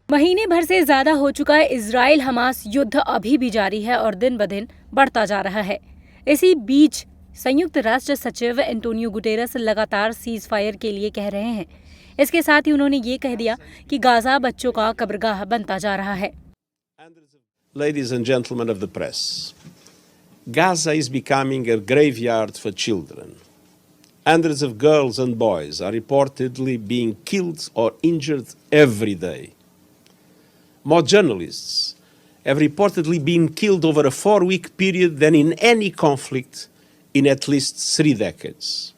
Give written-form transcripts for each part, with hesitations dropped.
महीने भर से ज्यादा हो चुका इजराइल हमास युद्ध अभी भी जारी है और दिन ब दिन बढ़ता जा रहा है। इसी बीच संयुक्त राष्ट्र सचिव एंटोनियो गुटेरस लगातार सीज फायर के लिए कह रहे हैं। इसके साथ ही उन्होंने ये कह दिया कि गाजा बच्चों का कब्रगाह बनता जा रहा है। Ladies and gentlemen of the press, Gaza is becoming a graveyard for children. Hundreds of girls and boys are reportedly being killed or injured every day. More journalists have reportedly been killed over a 4-week period than in any conflict in at least 3 decades.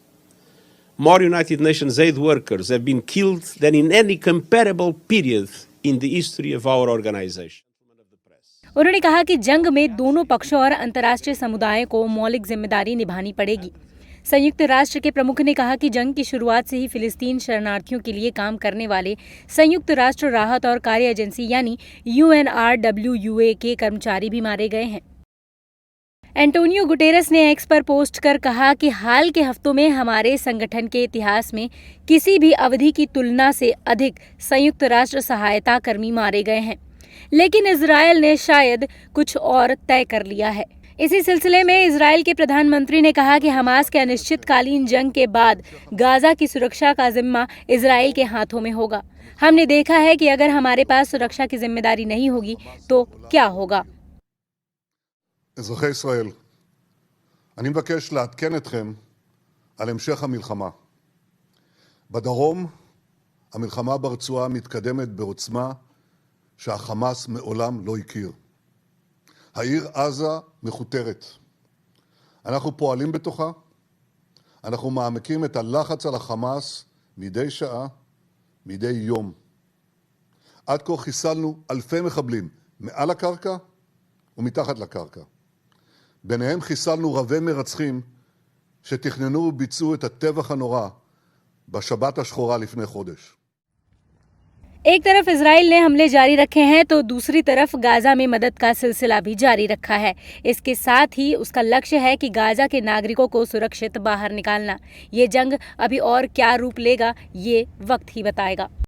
More United Nations aid workers have been killed than in any comparable period in the history of our organization. उन्होंने कहा कि जंग में दोनों पक्षों और अंतर्राष्ट्रीय समुदाय को मौलिक जिम्मेदारी निभानी पड़ेगी। संयुक्त राष्ट्र के प्रमुख ने कहा कि जंग की शुरुआत से ही फिलिस्तीन शरणार्थियों के लिए काम करने वाले संयुक्त राष्ट्र राहत और कार्य एजेंसी यानी UNRWA के कर्मचारी भी मारे गए हैं। एंटोनियो गुटेरस ने एक्स पर पोस्ट कर कहा कि हाल के हफ्तों में हमारे संगठन के इतिहास में किसी भी अवधि की तुलना से अधिक संयुक्त राष्ट्र सहायता कर्मी मारे गए हैं, लेकिन इजरायल ने शायद कुछ और तय कर लिया है। इसी सिलसिले में इजरायल के प्रधानमंत्री ने कहा कि हमास के अनिश्चितकालीन जंग के बाद गाजा की सुरक्षा का जिम्मा इजरायल के हाथों में होगा। हमने देखा है कि अगर हमारे पास सुरक्षा की जिम्मेदारी नहीं होगी तो क्या होगा। אזרחי ישראל, אני מבקש לעדכן אתכם על המשך המלחמה. בדרום, המלחמה ברצועה מתקדמת בעוצמה שהחמאס מעולם לא הכיר. העיר עזה מכותרת. אנחנו פועלים בתוכה, אנחנו מעמקים את הלחץ על החמאס מדי שעה, מדי יום. עד כה חיסלנו אלפי מחבלים מעל הקרקע ומתחת לקרקע. ביניהם חיסלנו רבי מרצחים שתכננו וביצעו את הטבח הנורא בשבת השחורה לפני חודש. एक तरफ इजराइल ने हमले जारी रखे हैं तो दूसरी तरफ गाजा में मदद का सिलसिला भी जारी रखा है। इसके साथ ही उसका लक्ष्य है कि गाजा के नागरिकों को सुरक्षित बाहर निकालना। ये जंग अभी और क्या रूप लेगा ये वक्त ही बताएगा।